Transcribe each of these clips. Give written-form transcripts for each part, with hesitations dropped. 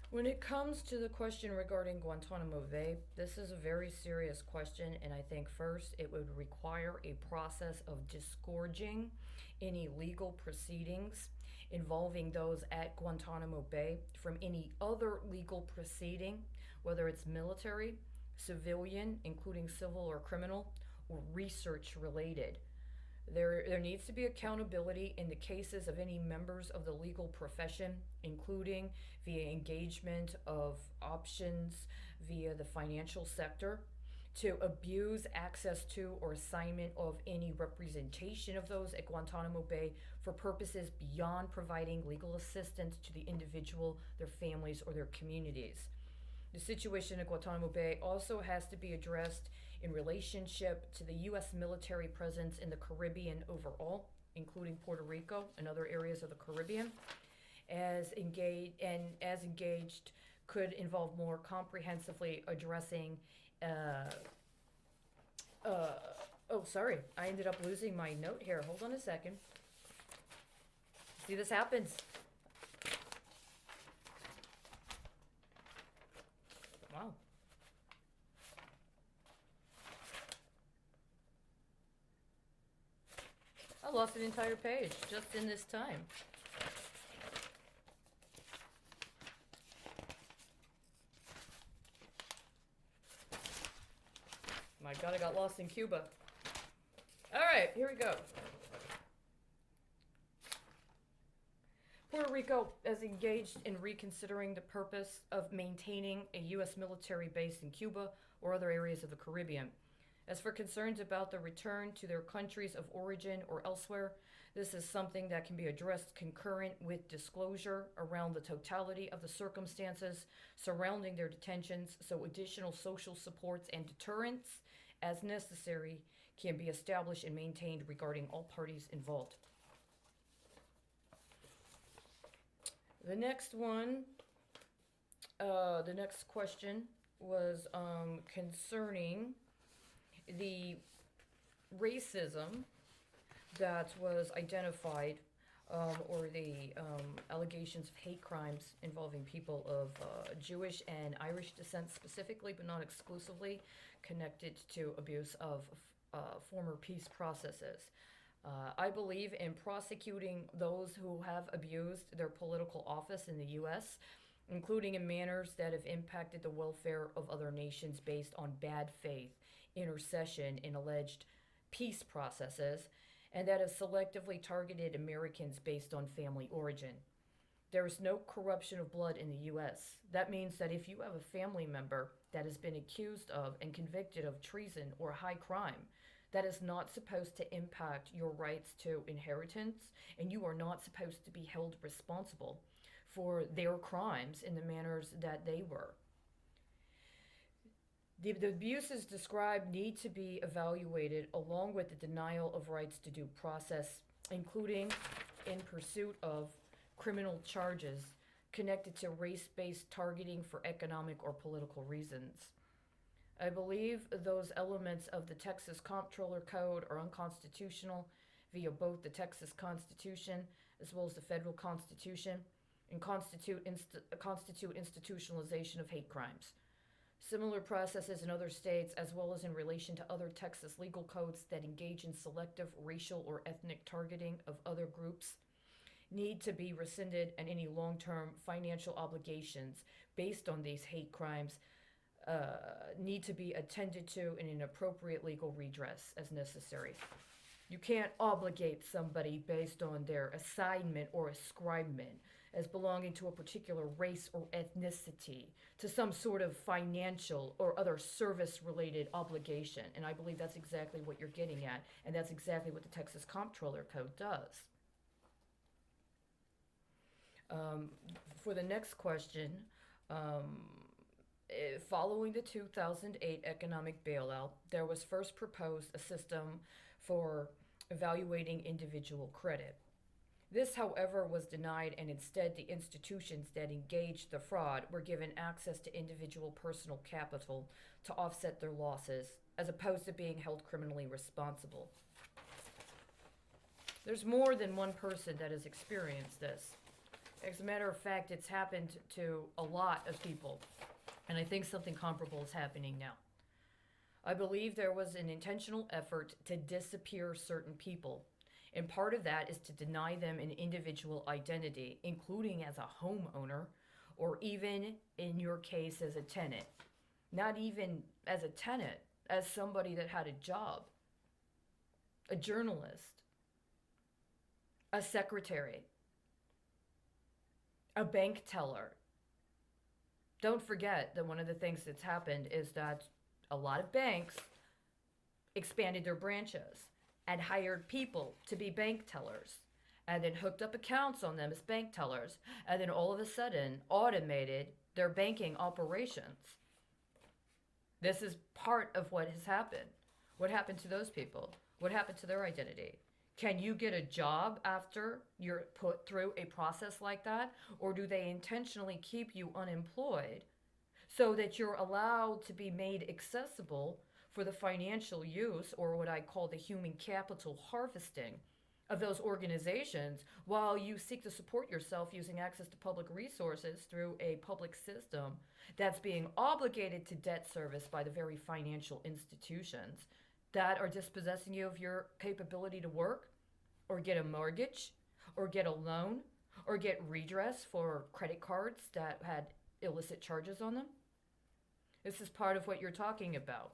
When it comes to the question regarding Guantanamo Bay, this is a very serious question, and I think first it would require a process of disgorging any legal proceedings involving those at Guantanamo Bay from any other legal proceeding, whether it's military, civilian, including civil or criminal, or research related. There needs to be accountability in the cases of any members of the legal profession, including via engagement of options via the financial sector, to abuse access to or assignment of any representation of those at Guantanamo Bay for purposes beyond providing legal assistance to the individual, their families, or their communities. The situation at Guantanamo Bay also has to be addressed in relationship to the U.S. military presence in the Caribbean overall, including Puerto Rico and other areas of the Caribbean. As engaged could involve more comprehensively addressing. Uh, uh, oh, sorry, I ended up losing my note here. Hold on a second. See, this happens. Wow. I lost an entire page just in this time. My God, I got lost in Cuba. All right, here we go. Puerto Rico has engaged in reconsidering the purpose of maintaining a U.S. military base in Cuba or other areas of the Caribbean. As for concerns about the return to their countries of origin or elsewhere, this is something that can be addressed concurrent with disclosure around the totality of the circumstances surrounding their detentions, so additional social supports and deterrents, as necessary, can be established and maintained regarding all parties involved. The next one, the next question was concerning the racism that was identified, or the allegations of hate crimes involving people of Jewish and Irish descent specifically, but not exclusively, connected to abuse of former peace processes. I believe in prosecuting those who have abused their political office in the U.S., including in manners that have impacted the welfare of other nations based on bad faith, intercession in alleged peace processes, and that have selectively targeted Americans based on family origin. There is no corruption of blood in the U.S. That means that if you have a family member that has been accused of and convicted of treason or high crime, that is not supposed to impact your rights to inheritance, and you are not supposed to be held responsible for their crimes in the manners that they were. The abuses described need to be evaluated along with the denial of rights to due process, including in pursuit of criminal charges connected to race based targeting for economic or political reasons. I believe those elements of the Texas Comptroller Code are unconstitutional via both the Texas Constitution as well as the federal Constitution, and constitute institutionalization of hate crimes. Similar processes in other states, as well as in relation to other Texas legal codes that engage in selective racial or ethnic targeting of other groups, need to be rescinded, and any long term financial obligations based on these hate crimes need to be attended to in an appropriate legal redress as necessary. You can't obligate somebody based on their assignment or ascribement as belonging to a particular race or ethnicity to some sort of financial or other service related obligation. And I believe that's exactly what you're getting at, and that's exactly what the Texas Comptroller Code does. Um, for the next question, um, following the 2008 economic bailout, there was first proposed a system for evaluating individual credit. This, however, was denied, and instead, the institutions that engaged the fraud were given access to individual personal capital to offset their losses, as opposed to being held criminally responsible. There's more than one person that has experienced this. As a matter of fact, it's happened to a lot of people, and I think something comparable is happening now. I believe there was an intentional effort to disappear certain people. And part of that is to deny them an individual identity, including as a homeowner, or even in your case as a tenant. Not even as a tenant, as somebody that had a job, a journalist, a secretary, a bank teller. Don't forget that one of the things that's happened is that a lot of banks expanded their branches and hired people to be bank tellers and then hooked up accounts on them as bank tellers and then all of a sudden automated their banking operations. This is part of what has happened. What happened to those people? What happened to their identity? Can you get a job after you're put through a process like that? Or do they intentionally keep you unemployed so that you're allowed to be made accessible for the financial use, or what I call the human capital harvesting of those organizations, while you seek to support yourself using access to public resources through a public system that's being obligated to debt service by the very financial institutions that are dispossessing you of your capability to work or get a mortgage or get a loan or get redress for credit cards that had illicit charges on them? This is part of what you're talking about.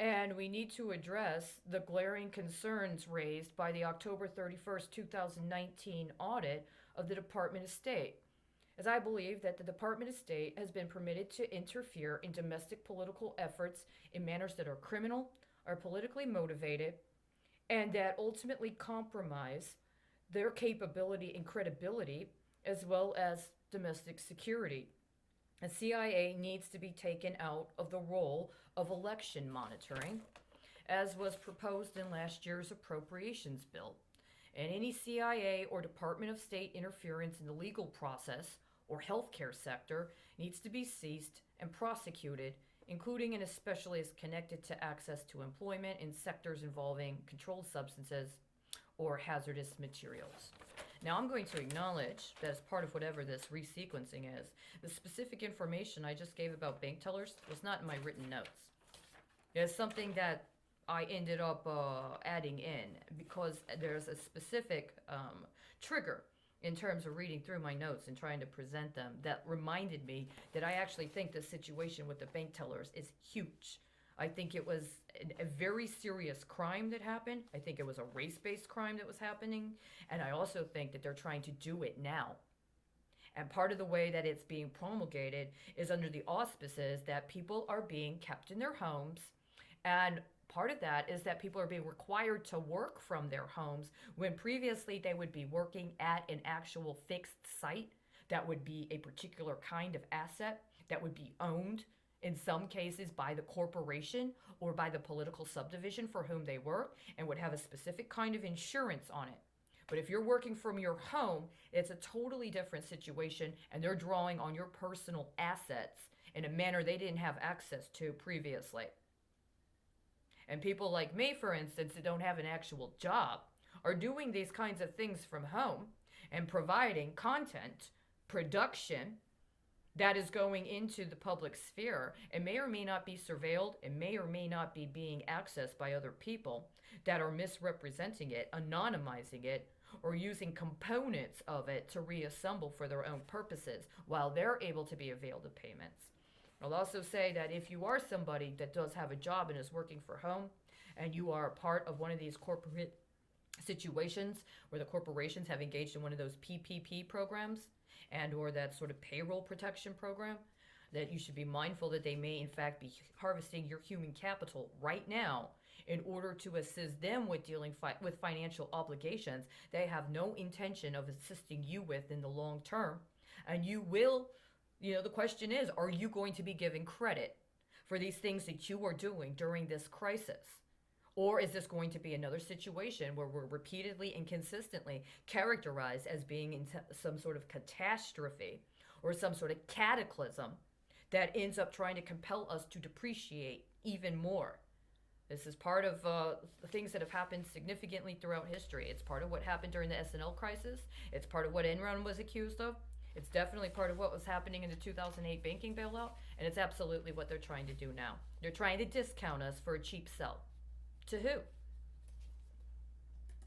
And we need to address the glaring concerns raised by the October 31st, 2019 audit of the Department of State, as I believe that the Department of State has been permitted to interfere in domestic political efforts in manners that are criminal, are politically motivated, and that ultimately compromise their capability and credibility as well as domestic security. The CIA needs to be taken out of the role of election monitoring, as was proposed in last year's appropriations bill. And any CIA or Department of State interference in the legal process or healthcare sector needs to be seized and prosecuted, including and especially as connected to access to employment in sectors involving controlled substances or hazardous materials. Now, I'm going to acknowledge that as part of whatever this resequencing is, the specific information I just gave about bank tellers was not in my written notes. It's something that I ended up adding in because there's a specific trigger in terms of reading through my notes and trying to present them that reminded me that I actually think the situation with the bank tellers is huge. I think it was a very serious crime that happened. I think it was a race-based crime that was happening. And I also think that they're trying to do it now. And part of the way that it's being promulgated is under the auspices that people are being kept in their homes. And part of that is that people are being required to work from their homes when previously they would be working at an actual fixed site that would be a particular kind of asset that would be owned in some cases by the corporation or by the political subdivision for whom they work, and would have a specific kind of insurance on it. But if you're working from your home, it's a totally different situation, and they're drawing on your personal assets in a manner they didn't have access to previously. And people like me, for instance, that don't have an actual job, are doing these kinds of things from home and providing content, production, that is going into the public sphere and may or may not be surveilled and may or may not be being accessed by other people that are misrepresenting it, anonymizing it, or using components of it to reassemble for their own purposes while they're able to be availed of payments. I'll also say that if you are somebody that does have a job and is working for home, and you are a part of one of these corporate situations where the corporations have engaged in one of those PPP programs, and or that sort of payroll protection program, that you should be mindful that they may in fact be harvesting your human capital right now in order to assist them with dealing with financial obligations they have no intention of assisting you with in the long term. And you will, the question is, are you going to be given credit for these things that you are doing during this crisis? Or is this going to be another situation where we're repeatedly and consistently characterized as being in some sort of catastrophe or some sort of cataclysm that ends up trying to compel us to depreciate even more? This is part of the things that have happened significantly throughout history. It's part of what happened during the S&L crisis. It's part of what Enron was accused of. It's definitely part of what was happening in the 2008 banking bailout, and it's absolutely what they're trying to do now. They're trying to discount us for a cheap sell. To who?